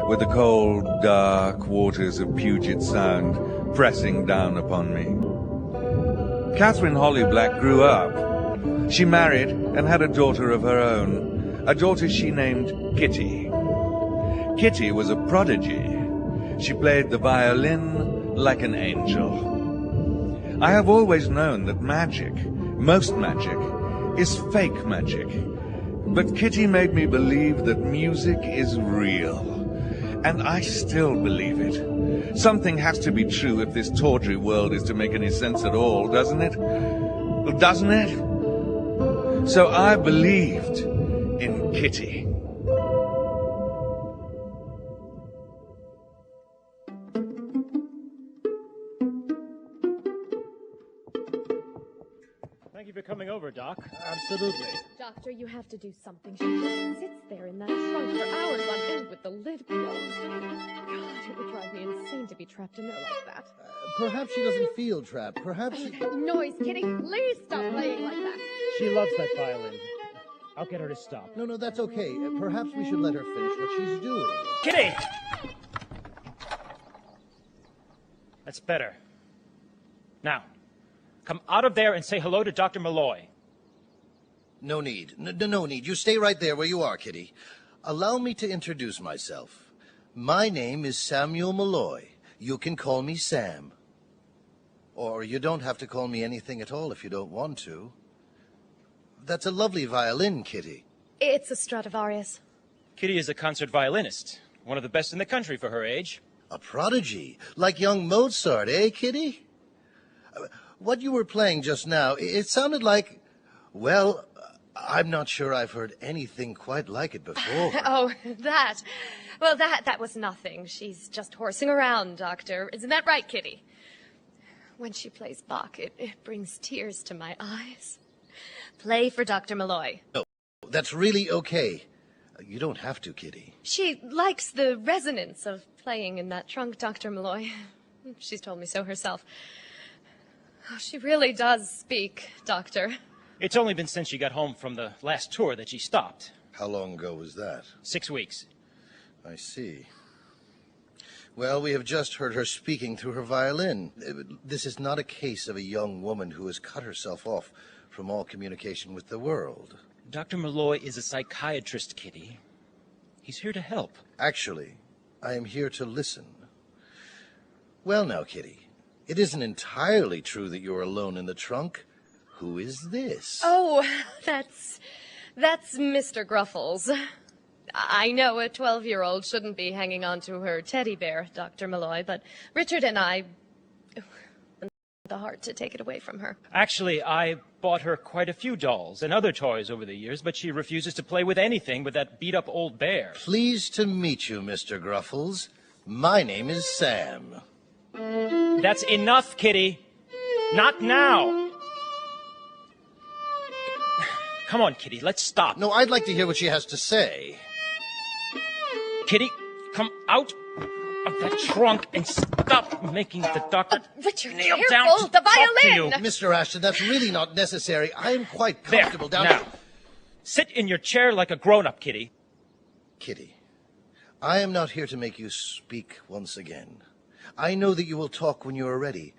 with the cold, dark waters of Puget Sound pressing down upon me. Catherine Holly Black grew up. She married and had a daughter of her own, a daughter she named Kitty. Kitty was a prodigy. She played the violin like an angel. I have always known that magic, most magic, is fake magic. But Kitty made me believe that music is real. And I still believe it. Something has to be true if this tawdry world is to make any sense at all, doesn't it? Well, doesn't it? So I believed in Kitty. Thank you for coming over, Doc. Absolutely. Doctor, you have to do something. She just sits there in that trunk for hours on end with the lid closed. God, it would drive me insane to be trapped in there like that. Perhaps she doesn't feel trapped. Perhaps she... Noise, Kitty. Please stop playing like that. She loves that violin. I'll get her to stop. No, that's okay. Perhaps we should let her finish what she's doing. Kitty! That's better. Now, come out of there and say hello to Dr. Malloy. No need. No need. You stay right there where you are, Kitty. Allow me to introduce myself. My name is Samuel Malloy. You can call me Sam. Or you don't have to call me anything at all if you don't want to. That's a lovely violin, Kitty. It's a Stradivarius. Kitty is a concert violinist, one of the best in the country for her age. A prodigy, like young Mozart, eh, Kitty? What you were playing just now, it sounded like, well, I'm not sure I've heard anything quite like it before. Oh, that. Well, that was nothing. She's just horsing around, Doctor. Isn't that right, Kitty? When she plays Bach, it brings tears to my eyes. Play for Dr. Malloy. No, that's really okay. You don't have to, Kitty. She likes the resonance of playing in that trunk, Dr. Malloy. She's told me so herself. Oh, she really does speak, Doctor. It's only been since she got home from the last tour that she stopped. How long ago was that? 6 weeks. I see. Well, we have just heard her speaking through her violin. This is not a case of a young woman who has cut herself off from all communication with the world. Dr. Malloy is a psychiatrist, Kitty. He's here to help. Actually, I am here to listen. Well now, Kitty, it isn't entirely true that you're alone in the trunk. Who is this? Oh, that's Mr. Gruffles. I know a 12-year-old shouldn't be hanging on to her teddy bear, Dr. Malloy, but Richard and I... the heart to take it away from her. Actually, I bought her quite a few dolls and other toys over the years, but she refuses to play with anything with that beat-up old bear. Pleased to meet you, Mr. Gruffles. My name is Sam. That's enough, Kitty. Not now. Come on, Kitty, let's stop. No, I'd like to hear what she has to say. Kitty, come out of that trunk and stop making the doctor Richard, kneel careful, down to the talk to violin! you. Mr. Ashton, that's really not necessary. I am quite comfortable there, down now. Sit in your chair like a grown-up, Kitty. Kitty, I am not here to make you speak once again. I know that you will talk when you are ready,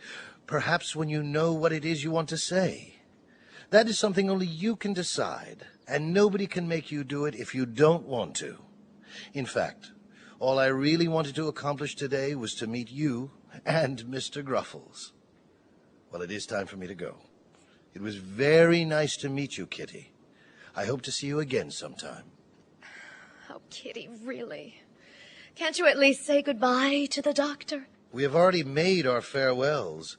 perhaps when you know what it is you want to say. That is something only you can decide, and nobody can make you do it if you don't want to. In fact, all I really wanted to accomplish today was to meet you and Mr. Gruffles. Well, it is time for me to go. It was very nice to meet you, Kitty. I hope to see you again sometime. Oh, Kitty, really? Can't you at least say goodbye to the doctor? We have already made our farewells.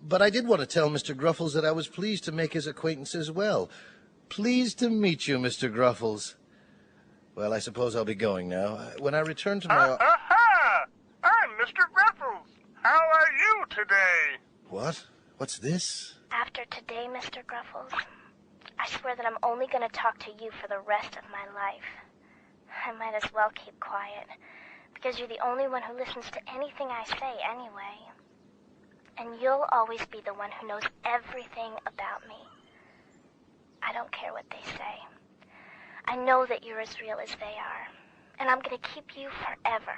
But I did want to tell Mr. Gruffles that I was pleased to make his acquaintance as well. Pleased to meet you, Mr. Gruffles. Well, I suppose I'll be going now. When I return to my... Aha! I'm Mr. Gruffles. How are you today? What? What's this? After today, Mr. Gruffles, I swear that I'm only going to talk to you for the rest of my life. I might as well keep quiet, because you're the only one who listens to anything I say anyway. And you'll always be the one who knows everything about me. I don't care what they say. I know that you're as real as they are, and I'm going to keep you forever.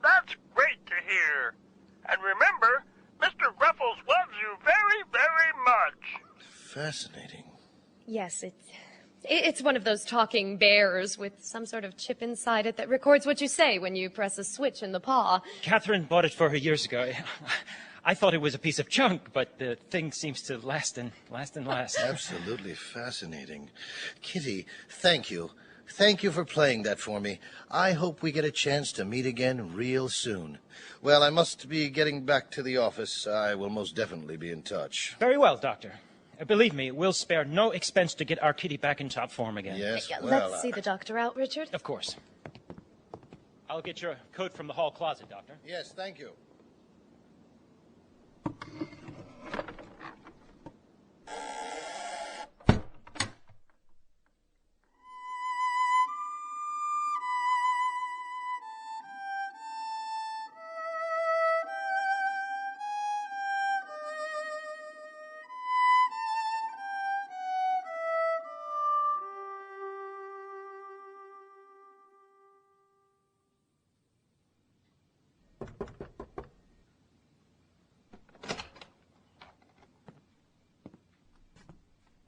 That's great to hear. And remember, Mr. Ruffles loves you very, very much. Fascinating. Yes, it's one of those talking bears with some sort of chip inside it that records what you say when you press a switch in the paw. Catherine bought it for her years ago. I thought it was a piece of junk, but the thing seems to last and last and last. Absolutely fascinating. Kitty, thank you. Thank you for playing that for me. I hope we get a chance to meet again real soon. Well, I must be getting back to the office. I will most definitely be in touch. Very well, Doctor. Believe me, we'll spare no expense to get our Kitty back in top form again. Yes, Let's see the doctor out, Richard. Of course. I'll get your coat from the hall closet, Doctor. Yes, thank you.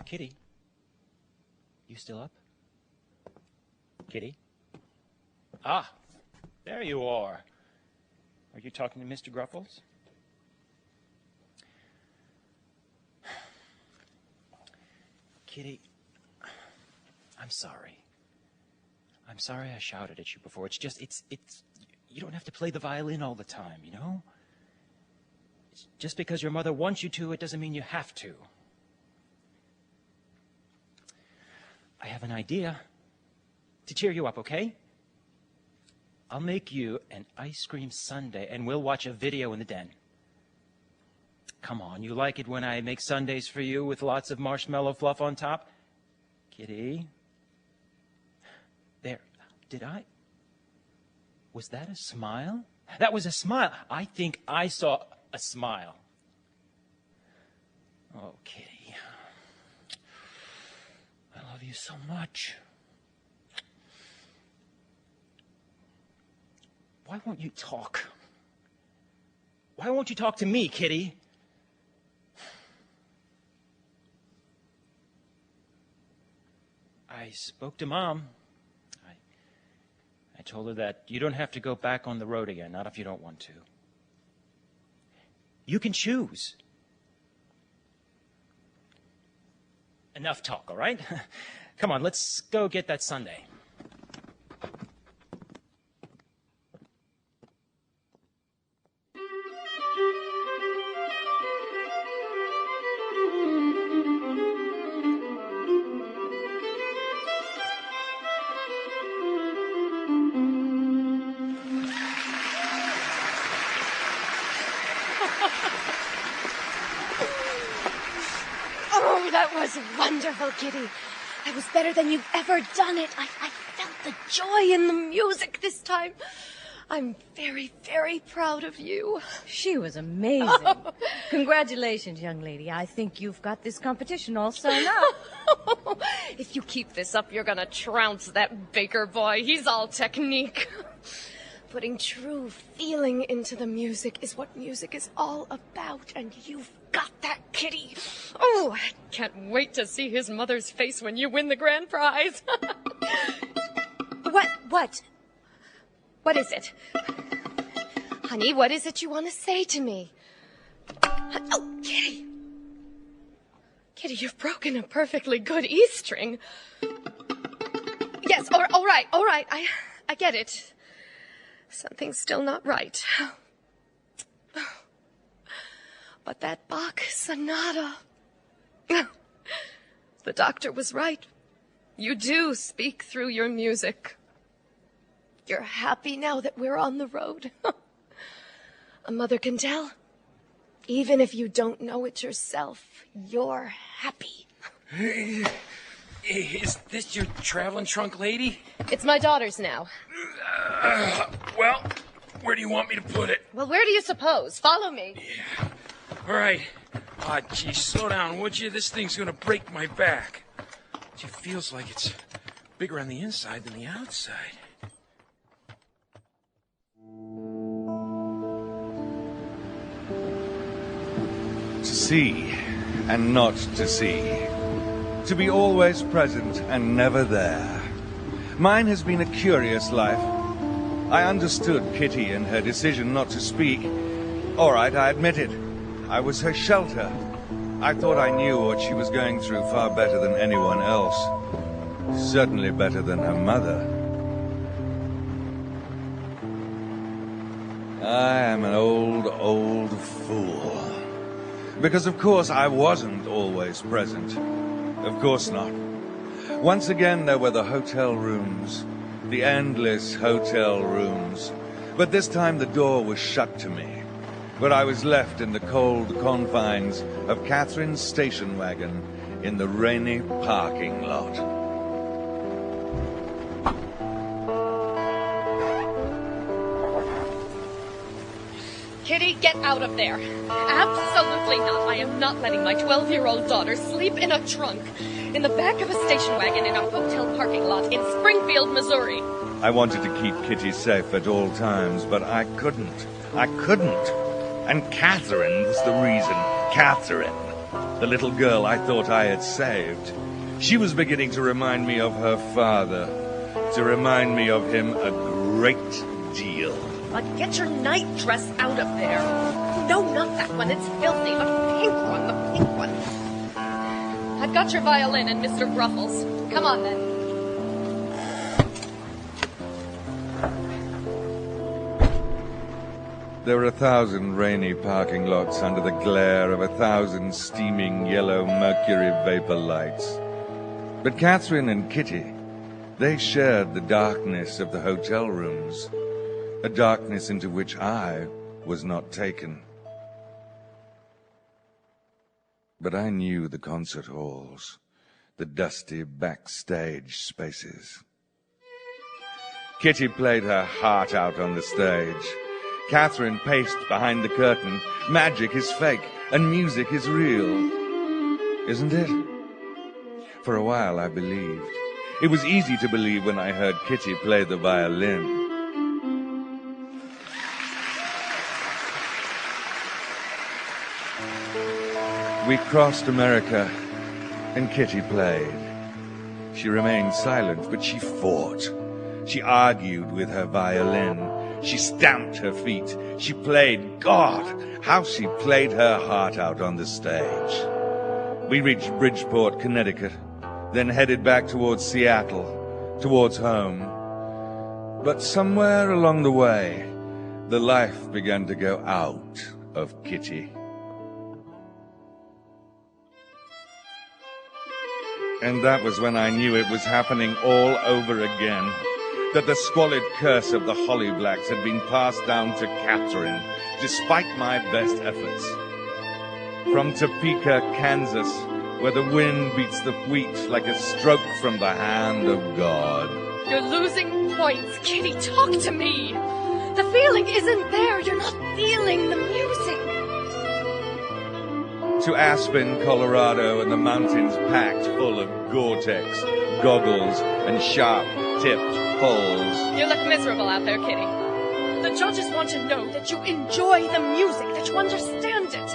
Kitty? You still up? Kitty? Ah, there you are. Are you talking to Mr. Gruffles? Kitty, I'm sorry. I'm sorry I shouted at you before. It's just, you don't have to play the violin all the time, you know? Just because your mother wants you to, it doesn't mean you have to. I have an idea to cheer you up, okay? I'll make you an ice cream sundae, and we'll watch a video in the den. Come on, you like it when I make sundaes for you with lots of marshmallow fluff on top? Kitty? There. Was that a smile? That was a smile. I think I saw a smile. Oh, Kitty. I love you so much. Why won't you talk? Why won't you talk to me, Kitty? I spoke to Mom. I told her that you don't have to go back on the road again, not if you don't want to. You can choose. Enough talk, all right? Come on, let's go get that sundae. Oh, that was wonderful, Kitty. That was better than you've ever done it. I felt the joy in the music this time. I'm very, very proud of you. She was amazing. Congratulations, young lady. I think you've got this competition all sewn up. If you keep this up, you're gonna trounce that Baker boy. He's all technique. Putting true feeling into the music is what music is all about, and you've got that, Kitty. Oh, I can't wait to see his mother's face when you win the grand prize. What is it? Honey, what is it you want to say to me? Oh, Kitty. Kitty, you've broken a perfectly good E string. Yes, all right. I get it. Something's still not right. But that Bach sonata. The doctor was right. You do speak through your music. You're happy now that we're on the road. A mother can tell. Even if you don't know it yourself, you're happy. Hey, is this your traveling trunk, lady? It's my daughter's now. Well, where do you want me to put it? Well, where do you suppose? Follow me. Yeah. All right. Aw, geez, slow down, would you? This thing's gonna break my back. It feels like it's bigger on the inside than the outside. To see and not to see. To be always present and never there. Mine has been a curious life. I understood Kitty and her decision not to speak. All right, I admit it. I was her shelter. I thought I knew what she was going through far better than anyone else. Certainly better than her mother. I am an old fool. Because of course I wasn't always present. Of course not. Once again there were the hotel rooms. The endless hotel rooms. But this time the door was shut to me. But I was left in the cold confines of Catherine's station wagon in the rainy parking lot. Kitty, get out of there. Absolutely not. I am not letting my 12-year-old daughter sleep in a trunk in the back of a station wagon in a hotel parking lot in Springfield, Missouri. I wanted to keep Kitty safe at all times, but I couldn't. And Catherine was the reason. Catherine, the little girl I thought I had saved. She was beginning to remind me of her father, to remind me of him a great deal. But get your night dress out of there. No, not that one. It's filthy. The pink one. I've got your violin and Mr. Gruffles. Come on, then. There were 1,000 rainy parking lots under the glare of 1,000 steaming yellow mercury vapor lights. But Catherine and Kitty, they shared the darkness of the hotel rooms, a darkness into which I was not taken. But I knew the concert halls, the dusty backstage spaces. Kitty played her heart out on the stage. Catherine paced behind the curtain. Magic is fake, and music is real. Isn't it? For a while I believed. It was easy to believe when I heard Kitty play the violin. We crossed America, and Kitty played. She remained silent, but she fought. She argued with her violin. She stamped her feet. She played. God, how she played her heart out on the stage. We reached Bridgeport, Connecticut, then headed back towards Seattle, towards home. But somewhere along the way, the life began to go out of Kitty. And that was when I knew it was happening all over again. That the squalid curse of the Holly Blacks had been passed down to Catherine, despite my best efforts. From Topeka, Kansas, where the wind beats the wheat like a stroke from the hand of God. You're losing points. Kitty, talk to me. The feeling isn't there. You're not feeling the music. To Aspen, Colorado, and the mountains packed full of Gore-Tex, goggles, and sharp-tipped poles. You look miserable out there, Kitty. The judges want to know that you enjoy the music, that you understand it.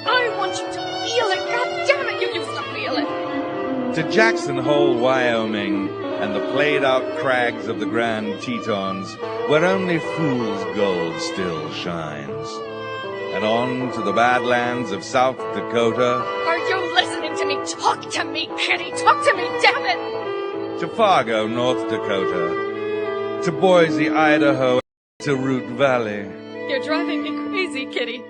I want you to feel it. God damn it, you used to feel it. To Jackson Hole, Wyoming, and the played-out crags of the Grand Tetons, where only fool's gold still shines. And on to the Badlands of South Dakota. Are you listening to me? Talk to me, Kitty. Talk to me, damn it. To Fargo, North Dakota. To Boise, Idaho. To Root Valley. You're driving me crazy, Kitty.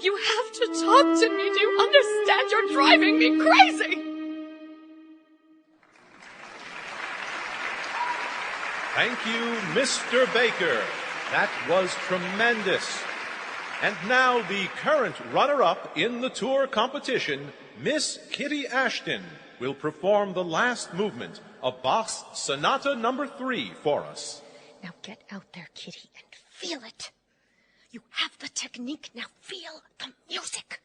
You have to talk to me. Do you understand? You're driving me crazy. Thank you, Mr. Baker. That was tremendous. And now the current runner-up in the tour competition, Miss Kitty Ashton, will perform the last movement of Bach's Sonata No. 3 for us. Now get out there, Kitty, and feel it. You have the technique. Now feel the music.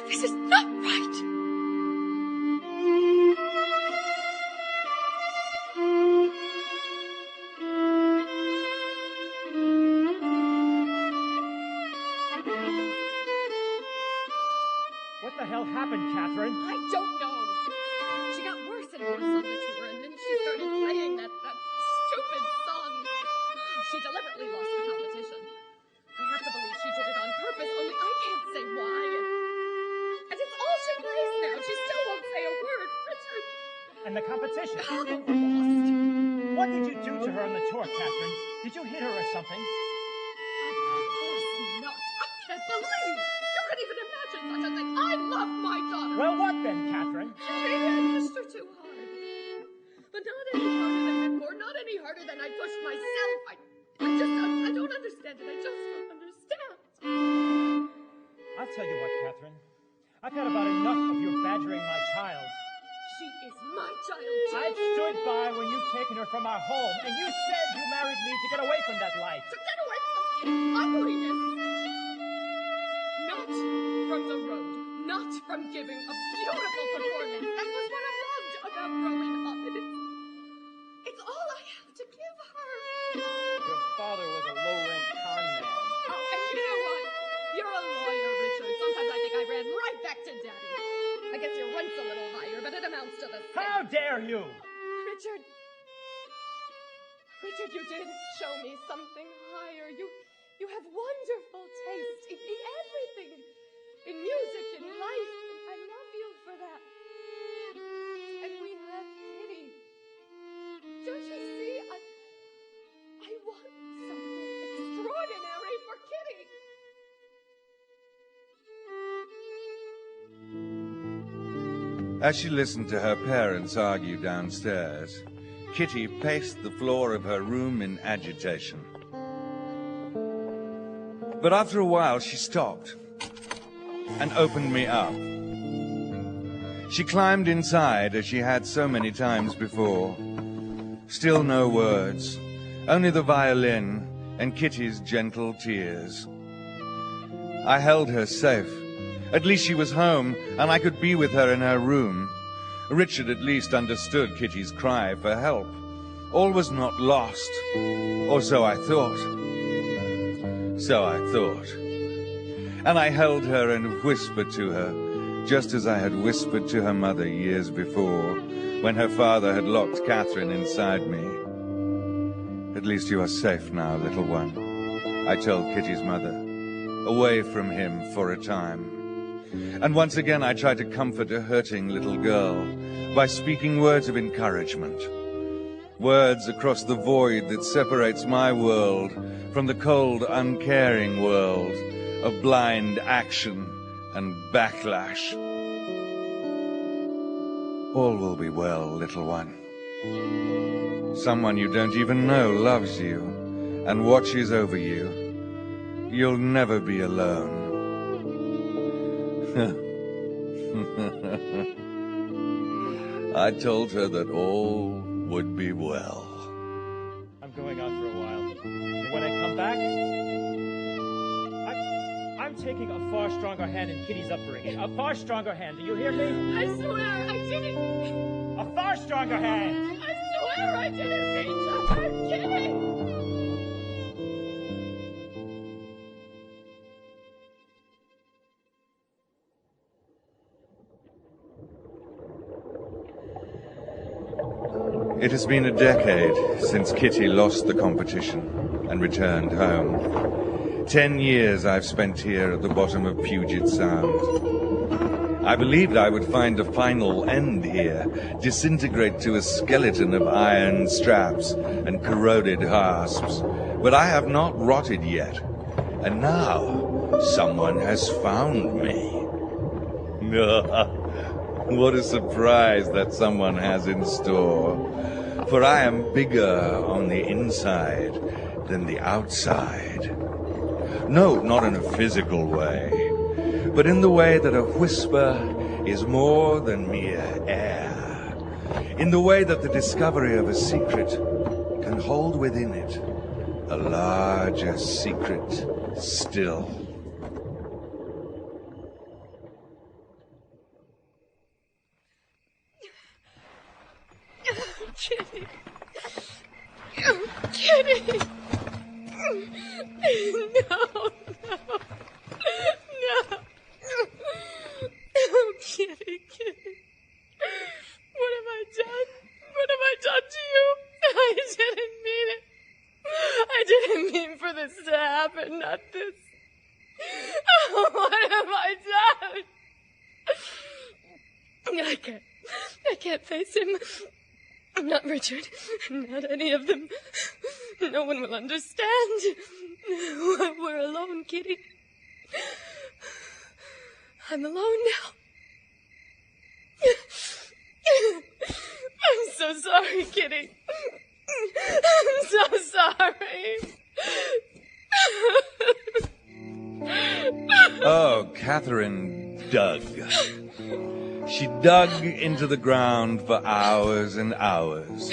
This is not right. What the hell happened, Catherine? I don't know. She got worse and worse on the tour, and then she started playing that stupid song. She deliberately lost the competition. I have to believe she did it on purpose, only I can't say why. And it's all she plays now. She still won't say a word, Richard. And the competition? Lost. What did you do to her on the tour, Catherine? Did you hit her or something? Of course not. I can't believe you could even imagine such a thing. I love my daughter. Well, what then, Catherine? Maybe I pushed her too hard. But not any harder than before, not any harder than I pushed myself. I don't understand it. I just don't understand. I'll tell you what, Catherine. I've had about enough of your badgering my child. She is my child, too. I stood by when you've taken her from our home, and you said you married me to get away from that life. To get away from ugliness. Not from the road. Not from giving a beautiful performance. That was what I loved about growing up. It's all I have to give her. Your father was a low-rent con man. Oh, and you know what? You're a lawyer, Richard. Sometimes I think I ran right back to Daddy. I guess your rent's a little higher, but it amounts to the same. How dare you? Richard, you did show me something higher. You have wonderful taste in everything. In music, in life. I love you for that. And we have Kitty. Don't you see? I want something extraordinary for Kitty. As she listened to her parents argue downstairs, Kitty paced the floor of her room in agitation. But after a while, she stopped and opened me up. She climbed inside as she had so many times before. Still no words, only the violin and Kitty's gentle tears. I held her safe. At least she was home, and I could be with her in her room. Richard at least understood Kitty's cry for help. All was not lost, or so I thought. And I held her and whispered to her, just as I had whispered to her mother years before, when her father had locked Catherine inside me. At least you are safe now, little one, I told Kitty's mother, away from him for a time. And once again I tried to comfort a hurting little girl by speaking words of encouragement. Words across the void that separates my world from the cold, uncaring world of blind action and backlash. All will be well, little one. Someone you don't even know loves you and watches over you. You'll never be alone. I told her that all would be well. I'm going out for a while. And when I come back, I'm taking a far stronger hand in Kitty's upbringing. A far stronger hand. Do you hear me? I swear I didn't. A far stronger hand. I swear I didn't mean to hurt Kitty. It has been a decade since Kitty lost the competition and returned home. 10 years I've spent here at the bottom of Puget Sound. I believed I would find a final end here, disintegrate to a skeleton of iron straps and corroded hasps. But I have not rotted yet. And now someone has found me. What a surprise that someone has in store. For I am bigger on the inside than the outside. No, not in a physical way, but in the way that a whisper is more than mere air. In the way that the discovery of a secret can hold within it a larger secret still. Kitty. Kitty. No. Oh, Kitty. What have I done? What have I done to you? I didn't mean it. I didn't mean for this to happen, not this. What have I done? I can't face him. Not Richard. Not any of them. No one will understand. We're alone, Kitty. I'm alone now. I'm so sorry, Kitty. I'm so sorry. Oh, Catherine dug. She dug into the ground for hours and hours.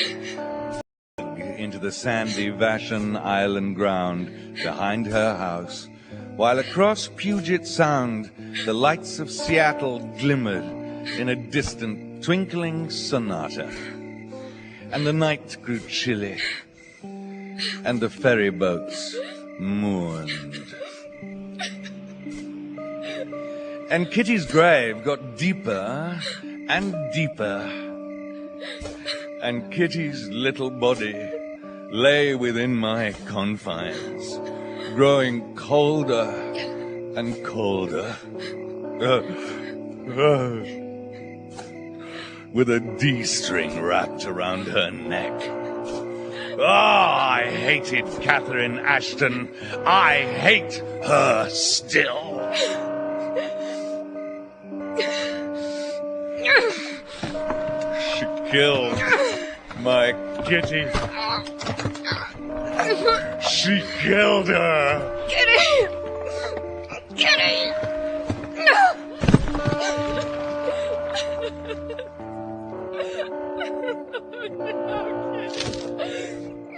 Dug into the sandy Vashon Island ground behind her house, while across Puget Sound the lights of Seattle glimmered in a distant twinkling sonata. And the night grew chilly, and the ferry boats mourned. And Kitty's grave got deeper and deeper, and Kitty's little body lay within my confines, growing colder and colder, with a D-string wrapped around her neck. Oh, I hated Catherine Ashton. I hate her still. She killed my Kitty. She killed her. Kitty! Kitty! No!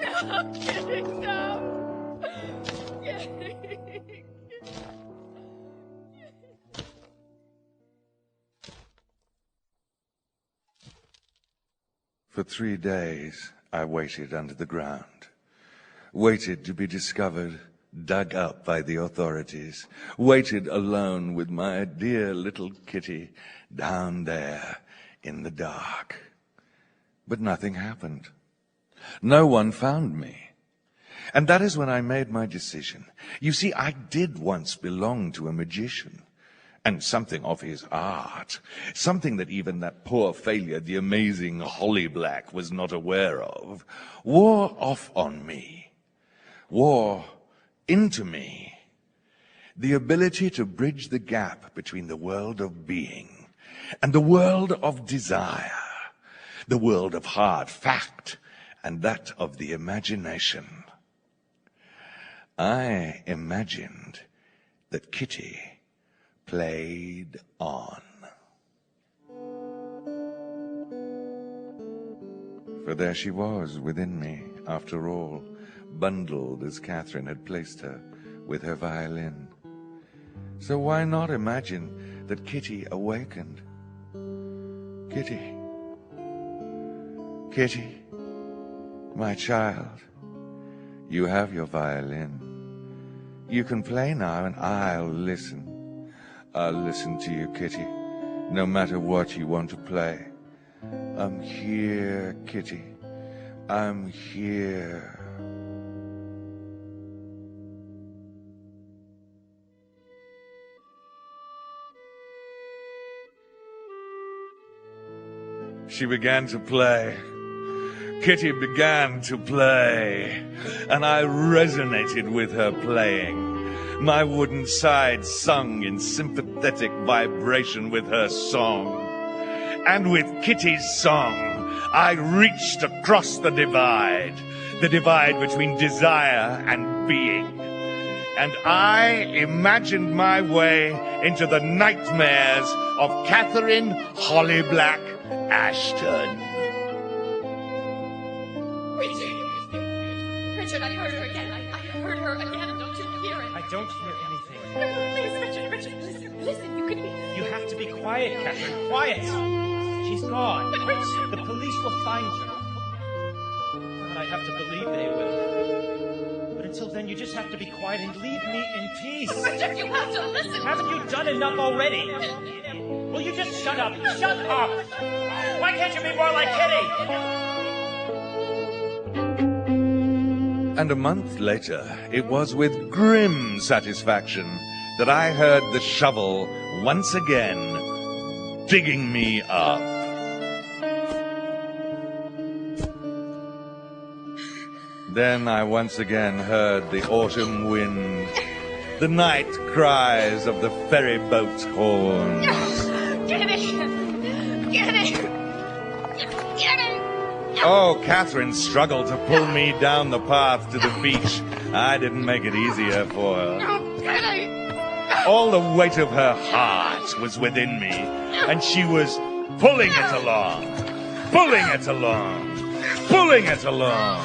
No, Kitty, no. Kitty. For 3 days, I waited under the ground. Waited to be discovered, dug up by the authorities. Waited alone with my dear little Kitty down there in the dark. But nothing happened. No one found me. And that is when I made my decision. You see, I did once belong to a magician. And something of his art, something that even that poor failure, the amazing Holly Black, was not aware of, wore off on me, wore into me, the ability to bridge the gap between the world of being and the world of desire, the world of hard fact and that of the imagination. I imagined that Kitty played on. For there she was within me, after all, bundled as Catherine had placed her with her violin. So why not imagine that Kitty awakened? Kitty, Kitty, my child, you have your violin. You can play now and I'll listen. I'll listen to you, Kitty, no matter what you want to play. I'm here, Kitty. I'm here. She began to play. Kitty began to play, and I resonated with her playing. My wooden sides sung in sympathetic vibration with her song. And with Kitty's song, I reached across the divide between desire and being. And I imagined my way into the nightmares of Catherine Holly Black Ashton. Richard, I heard her again. I heard her again. Don't you hear it? I don't hear anything. Please, Richard, listen, you can be... You have to be quiet, Catherine. Quiet. She's gone. But Richard... The police will find you. to believe they will. But until then, you just have to be quiet and leave me in peace. Richard, you have to listen. Haven't you done enough already? Will you just shut up? Shut up! Why can't you be more like Kitty? And a month later, it was with grim satisfaction that I heard the shovel once again digging me up. Then I once again heard the autumn wind, the night cries of the ferry boat horns. Kitty! Kitty! Kitty! Oh, Catherine struggled to pull me down the path to the beach. I didn't make it easier for her. Oh, Kitty! All the weight of her heart was within me, and she was pulling it along, pulling it along, pulling it along.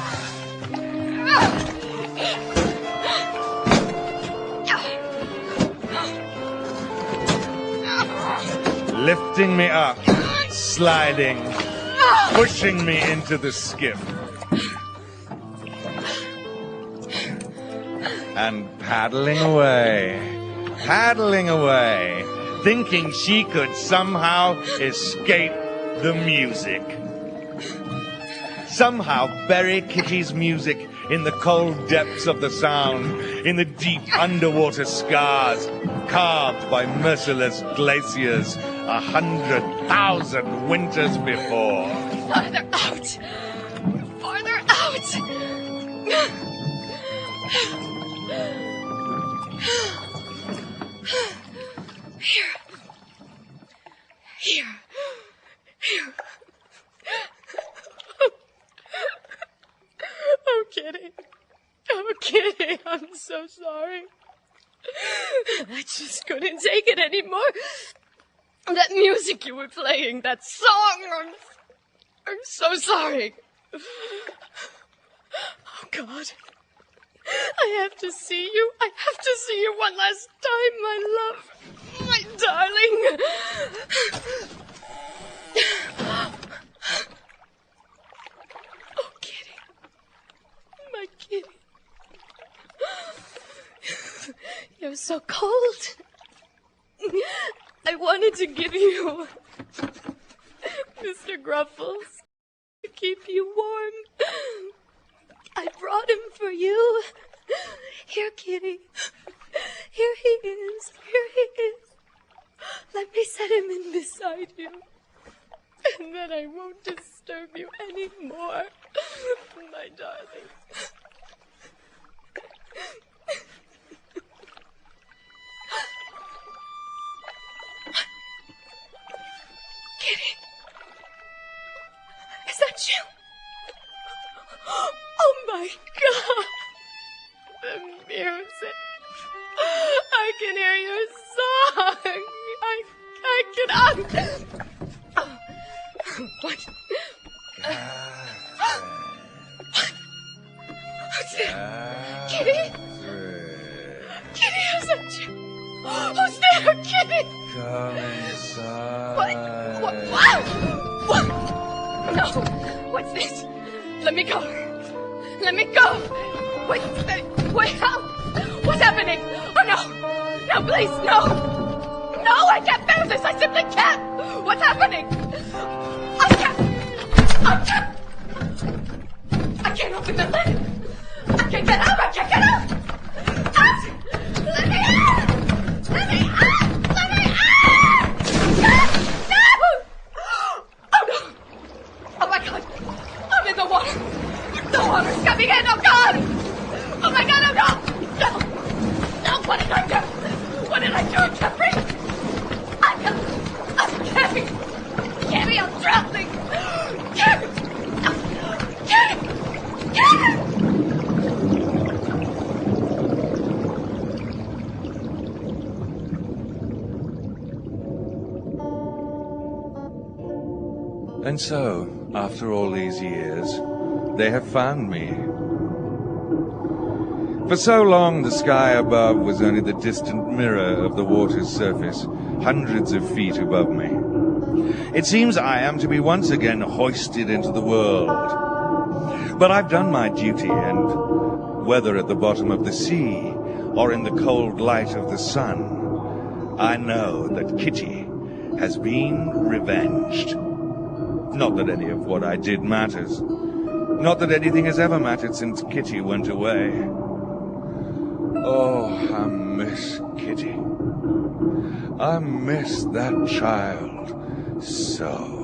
Lifting me up, sliding, pushing me into the skiff. And paddling away, thinking she could somehow escape the music. Somehow bury Kitty's music in the cold depths of the Sound, in the deep underwater scars carved by merciless glaciers 100,000 winters before. Farther out! Farther out! Here. Oh, Kitty. Oh, Kitty, I'm so sorry. I just couldn't take it anymore. That music you were playing, that song, I'm so sorry. Oh, God. I have to see you. I have to see you one last time, my love. My darling. Oh, Kitty. My Kitty. You're so cold. I wanted to give you Mr. Gruffles to keep you warm. I brought him for you. Here, Kitty. Here he is. Here he is. Let me set him in beside you. And then I won't disturb you anymore, my darling. Kitty. Is that you? Oh, my God. The music. I can hear your song. I can... What? What's that? Kitty? Kitty, is that you? Who's there, Kitty? Come inside. What? What? No. What's this? Let me go. Let me go. Wait, how? What's happening? Oh, no. No, please, no. No, I can't bear this. I simply can't. What's happening? I can't open the lid. I can't get out. I can't get out. Out! Let me out! Let me out! Let me out! No! Oh, no. Oh, my God. I'm in the water. The water's coming in. Oh, God. Oh, my God. Oh, no. No. No, what did I do? What did I do, Jeffrey? I'm Carrie. Carrie, I'm drowning. Carrie. Carrie. Carrie. And so, after all these years, they have found me. For so long, the sky above was only the distant mirror of the water's surface, hundreds of feet above me. It seems I am to be once again hoisted into the world. But I've done my duty, and whether at the bottom of the sea or in the cold light of the sun, I know that Kitty has been revenged. Not that any of what I did matters. Not that anything has ever mattered since Kitty went away. Oh, I miss Kitty. I miss that child so.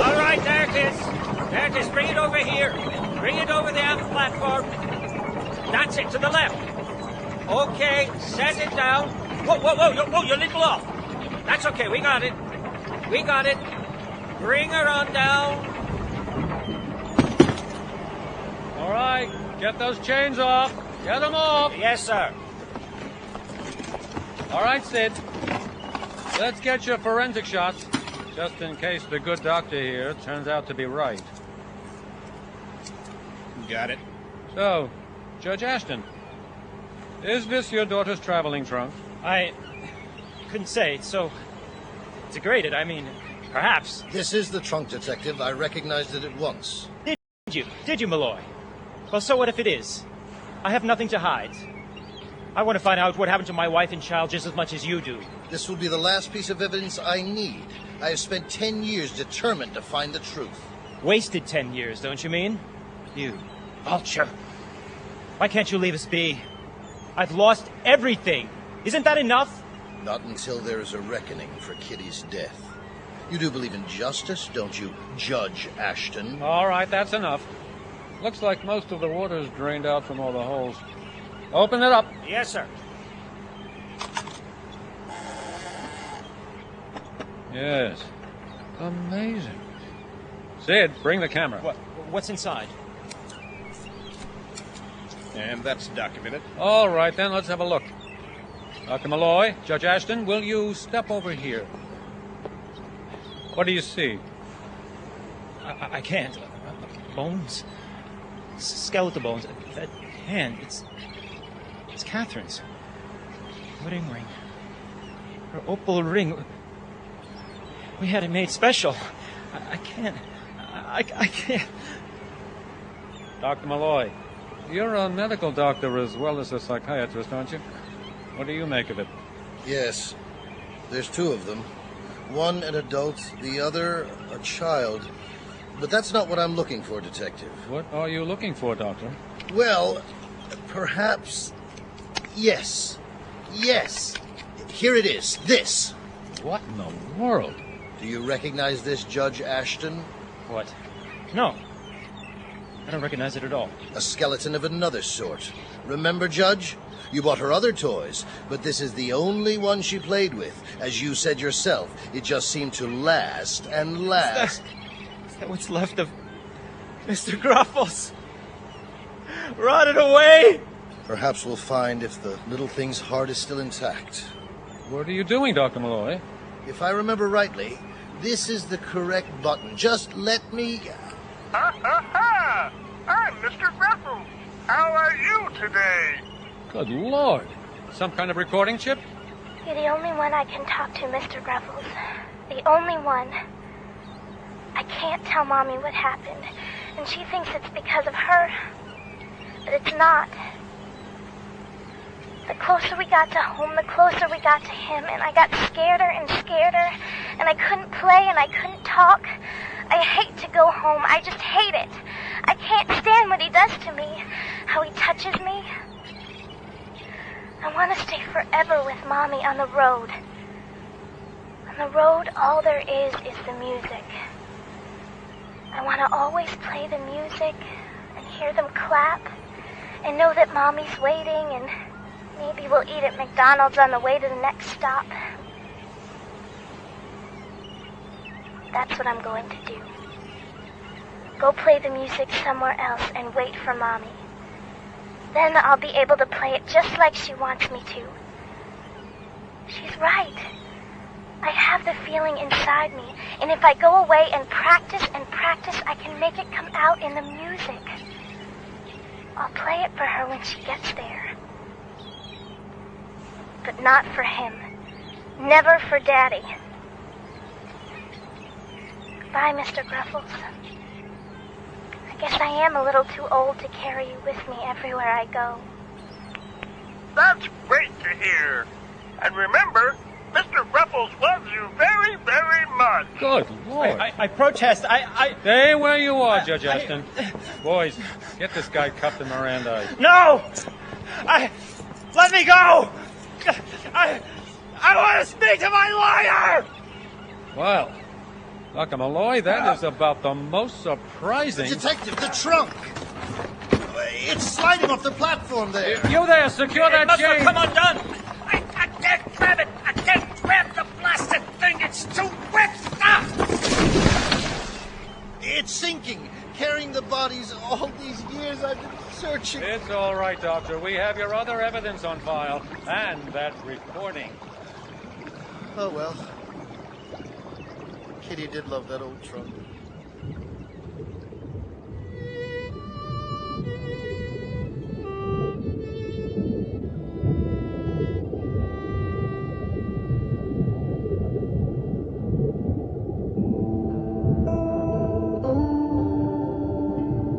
All right, there it is. There it is. Bring it over here. Bring it over the aft platform. That's it, to the left. Okay, set it down. Whoa, you're a little off. That's okay, we got it. We got it. Bring her on down. All right, get those chains off. Get them off. Yes, sir. All right, Sid. Let's get your forensic shots, just in case the good doctor here turns out to be right. Got it. So, Judge Ashton, is this your daughter's traveling trunk? I couldn't say. It's so degraded. I mean, perhaps. This is the trunk, Detective. I recognized it at once. Did you, Malloy? Well, so what if it is? I have nothing to hide. I want to find out what happened to my wife and child just as much as you do. This will be the last piece of evidence I need. I have spent 10 years determined to find the truth. Wasted 10 years, don't you mean? You vulture. Why can't you leave us be? I've lost everything. Isn't that enough? Not until there is a reckoning for Kitty's death. You do believe in justice, don't you, Judge Ashton? All right, that's enough. Looks like most of the water's drained out from all the holes. Open it up. Yes, sir. Yes. Amazing. Sid, bring the camera. What's inside? And that's documented. All right, then, let's have a look. Dr. Malloy, Judge Ashton, will you step over here? What do you see? I can't. Bones? Skeletal bones. That hand, it's Catherine's. Wedding ring. Her opal ring. We had it made special. I can't. I can't. Dr. Malloy, you're a medical doctor as well as a psychiatrist, aren't you? What do you make of it? Yes. There's two of them. One an adult, the other a child. But that's not what I'm looking for, Detective. What are you looking for, Doctor? Well, perhaps... Yes. Yes. Here it is. This. What in the world? Do you recognize this, Judge Ashton? What? No. I don't recognize it at all. A skeleton of another sort. Remember, Judge? You bought her other toys, but this is the only one she played with. As you said yourself, it just seemed to last and last. Is that what's left of Mr. Gruffles? Rotted away! Perhaps we'll find if the little thing's heart is still intact. What are you doing, Dr. Malloy? If I remember rightly, this is the correct button. Just let me... Ha! I'm Mr. Gruffles. How are you today? Good Lord. Some kind of recording chip? You're the only one I can talk to, Mr. Gruffles. The only one. I can't tell Mommy what happened, and she thinks it's because of her. But it's not. The closer we got to home, the closer we got to him, and I got scareder and scareder, and I couldn't play and I couldn't talk. I hate to go home. I just hate it. I can't stand what he does to me, how he touches me. I want to stay forever with Mommy on the road. On the road, all there is the music. I want to always play the music and hear them clap and know that Mommy's waiting, and maybe we'll eat at McDonald's on the way to the next stop. That's what I'm going to do. Go play the music somewhere else and wait for Mommy. Then I'll be able to play it just like she wants me to. She's right. I have the feeling inside me, and if I go away and practice, I can make it come out in the music. I'll play it for her when she gets there. But not for him. Never for Daddy. Goodbye, Mr. Gruffles. I guess I am a little too old to carry you with me everywhere I go. That's great to hear. And remember, Mr. Gruffles loves you very, very much. Good Lord. I protest. Stay where you are, Judge Ashton. Boys, get this guy cuffed and Mirandized. No! Let me go! I want to speak to my lawyer! Well, Dr. Malloy, that is about the most surprising... Detective, the trunk! It's sliding off the platform there. You there, secure that must chain. have come undone. I can't grab it. I can't grab the blasted thing. It's too wet. It's sinking, carrying the bodies all these years I've been searching. It's all right, Doctor. We have your other evidence on file, and that recording. Oh, well. Kitty did love that old trunk.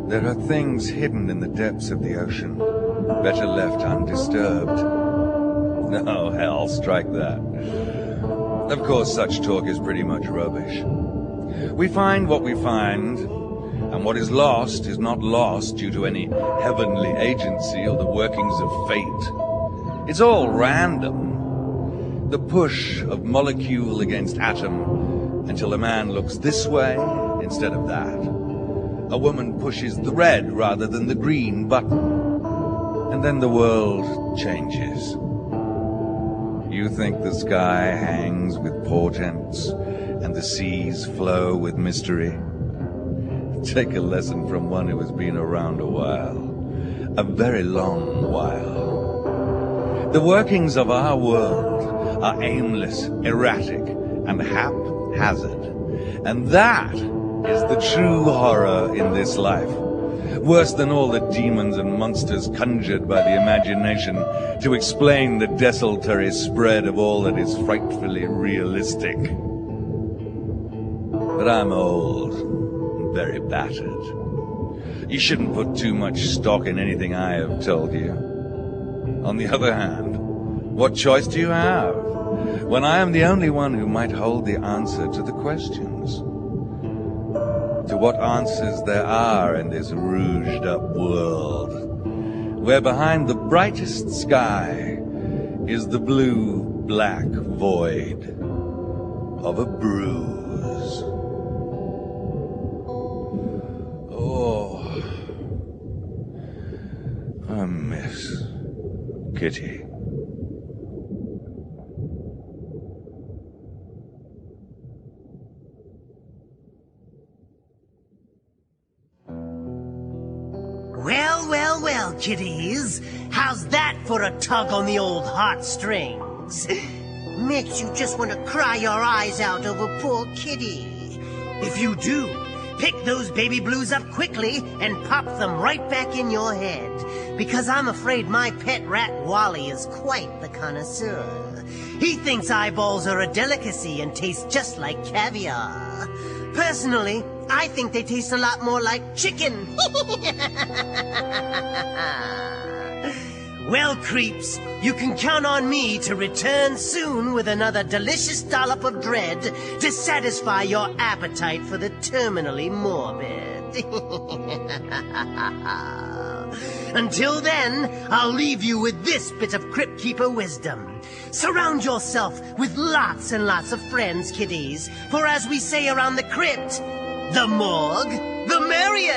There are things hidden in the depths of the ocean, better left undisturbed. No, hell, strike that. Of course, such talk is pretty much rubbish. We find what we find, and what is lost is not lost due to any heavenly agency or the workings of fate. It's all random. The push of molecule against atom until a man looks this way instead of that. A woman pushes the red rather than the green button. And then the world changes. You think the sky hangs with portents and the seas flow with mystery? Take a lesson from one who has been around a while. A very long while. The workings of our world are aimless, erratic, and haphazard. And that is the true horror in this life. Worse than all the demons and monsters conjured by the imagination to explain the desultory spread of all that is frightfully realistic. But I'm old and very battered. You shouldn't put too much stock in anything I have told you. On the other hand, what choice do you have when I am the only one who might hold the answer to the questions? To what answers there are in this rouged-up world, where behind the brightest sky is the blue-black void of a bruise. Oh, I miss Kitty. Well, kiddies. How's that for a tug on the old heartstrings? Makes you just want to cry your eyes out over poor Kitty. If you do, pick those baby blues up quickly and pop them right back in your head. Because I'm afraid my pet rat Wally is quite the connoisseur. He thinks eyeballs are a delicacy and taste just like caviar. Personally, I think they taste a lot more like chicken. Well, creeps, you can count on me to return soon with another delicious dollop of dread to satisfy your appetite for the terminally morbid. Until then, I'll leave you with this bit of Crypt Keeper wisdom. Surround yourself with lots and lots of friends, kiddies, for as we say around the crypt, the morgue, the merrier.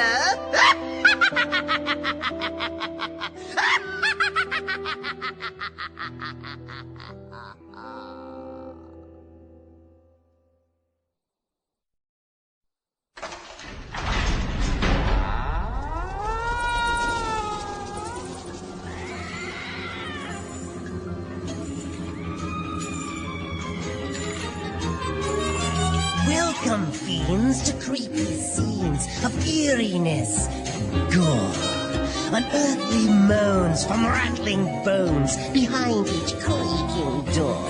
Welcome, fiends, to creepy scenes of eeriness and gore. Unearthly moans from rattling bones behind each creaking door.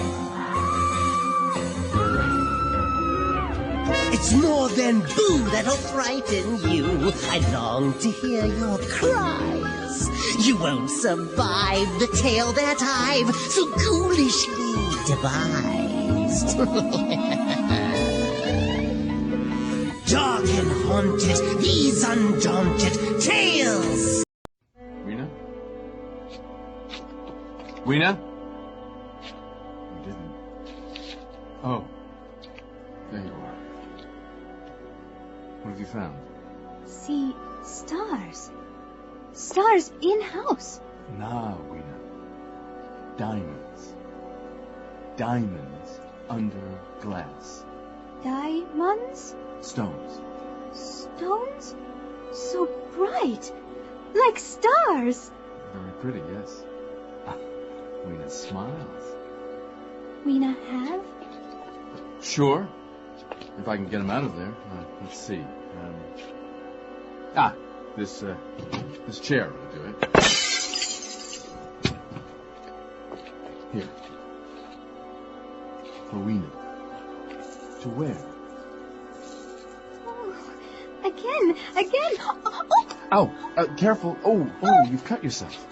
It's more than boo that'll frighten you. I long to hear your cries. You won't survive the tale that I've so ghoulishly devised. Dark and haunted, these undaunted tales. Weena? Weena? You didn't. Oh. There you are. What have you found? See stars. Stars in-house. Nah, Weena. Diamonds. Diamonds under glass. Diamonds? Stones. Stones? So bright. Like stars. Very pretty, yes. Weena smiles. Weena have? Sure. If I can get him out of there. Let's see. This chair will do it. Here. For Weena. To wear. Oh, again. Oh! Ow! Careful. Oh, you've cut yourself.